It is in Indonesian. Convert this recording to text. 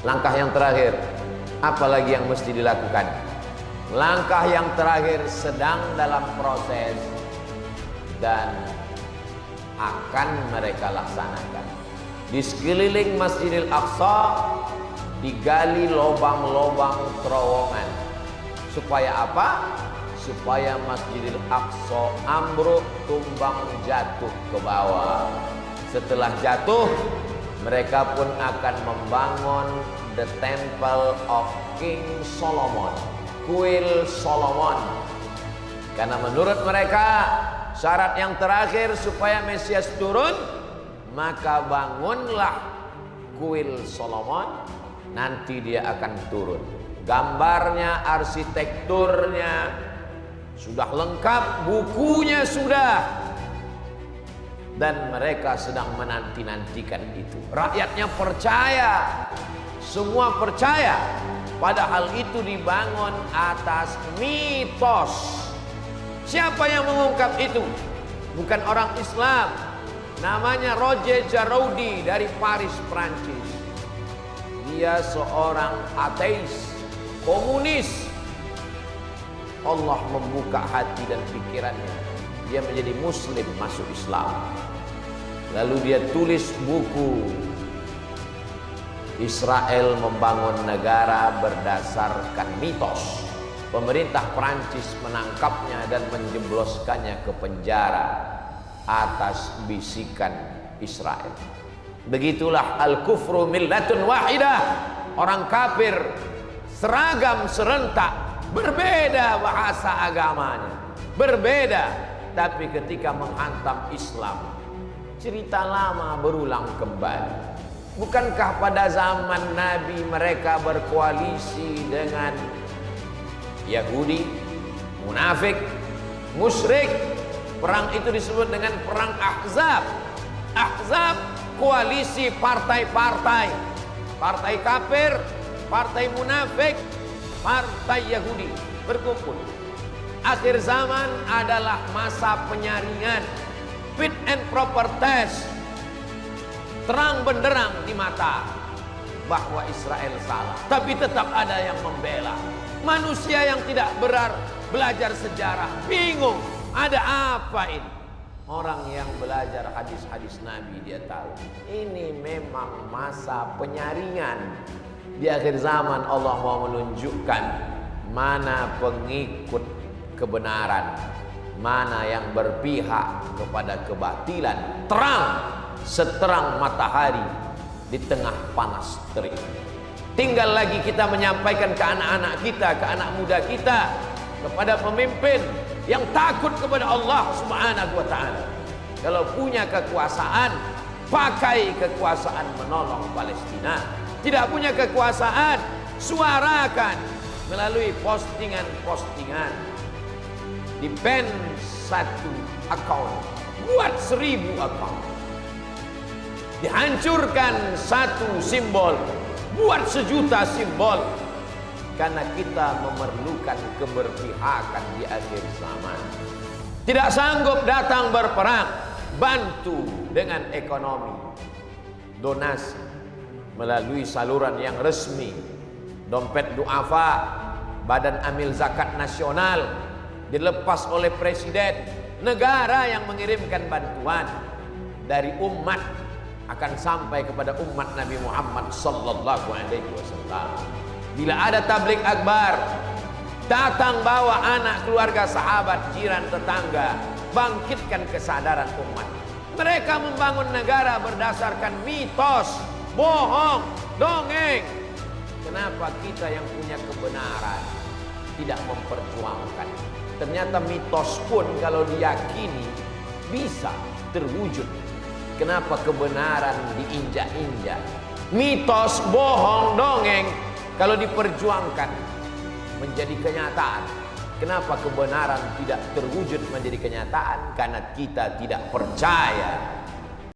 Langkah yang terakhir, apalagi yang mesti dilakukan? Langkah yang terakhir sedang dalam proses dan akan mereka laksanakan. Di sekeliling Masjidil Aqsa digali lubang-lubang terowongan. Supaya apa? Supaya Masjidil Aqsa ambruk, tumbang, jatuh ke bawah. Setelah jatuh, mereka pun akan membangun the Temple of King Solomon, kuil Solomon. Karena menurut mereka syarat yang terakhir supaya Mesias turun, maka bangunlah kuil Solomon, nanti dia akan turun. Gambarnya, arsitekturnya sudah lengkap, bukunya sudah, dan mereka sedang menanti-nantikan itu. Rakyatnya percaya, semua percaya, padahal itu dibangun atas mitos. Siapa yang mengungkap itu? Bukan orang Islam. Namanya Roger Jaroudi dari Paris, Prancis. Dia seorang ateis, komunis. Allah membuka hati dan pikirannya. Dia menjadi muslim, masuk Islam. Lalu dia tulis buku Israel membangun negara berdasarkan mitos. Pemerintah Prancis menangkapnya dan menjebloskannya ke penjara atas bisikan Israel. Begitulah al-kufru millatun wahidah. Orang kafir seragam serentak, berbeda bahasa agamanya, berbeda, tapi ketika menghantam Islam, cerita lama berulang kembali. Bukankah pada zaman Nabi mereka berkoalisi dengan Yahudi, munafik, musyrik? Perang itu disebut dengan perang Ahzab. Ahzab, koalisi partai-partai, partai kafir, partai munafik, partai Yahudi berkumpul. Akhir zaman adalah masa penyaringan, fit and proper test, terang benderang di mata bahwa Israel salah, tapi tetap ada yang membela. Manusia yang tidak belajar sejarah bingung, ada apa ini? Orang yang belajar hadis-hadis Nabi dia tahu ini memang masa penyaringan. Di akhir zaman Allah mau menunjukkan mana pengikut kebenaran, mana yang berpihak kepada kebatilan. Terang seterang matahari di tengah panas terik. Tinggal lagi kita menyampaikan ke anak-anak kita, ke anak muda kita, kepada pemimpin yang takut kepada Allah Subhanahu wa ta'ala. Kalau punya kekuasaan, pakai kekuasaan menolong Palestina. Tidak punya kekuasaan, suarakan melalui postingan-postingan. Di ban 1 account, buat 1000 account. Dihancurkan 1 simbol, buat 1.000.000 simbol. Karena kita memerlukan keberpihakan di akhir zaman. Tidak sanggup datang berperang, bantu dengan ekonomi, donasi melalui saluran yang resmi, dompet duafa, badan amil zakat nasional, dilepas oleh presiden. Negara yang mengirimkan bantuan dari umat akan sampai kepada umat Nabi Muhammad sallallahu alaihi wasallam. Bila ada tablik akbar, datang bawa anak, keluarga, sahabat, jiran, tetangga, bangkitkan kesadaran umat. Mereka membangun negara berdasarkan mitos, bohong, dongeng. Kenapa kita yang punya kebenaran tidak memperjuangkan? Ternyata mitos pun kalau diyakini bisa terwujud. Kenapa kebenaran diinjak-injak? Mitos, bohong, dongeng kalau diperjuangkan menjadi kenyataan. Kenapa kebenaran tidak terwujud menjadi kenyataan? Karena kita tidak percaya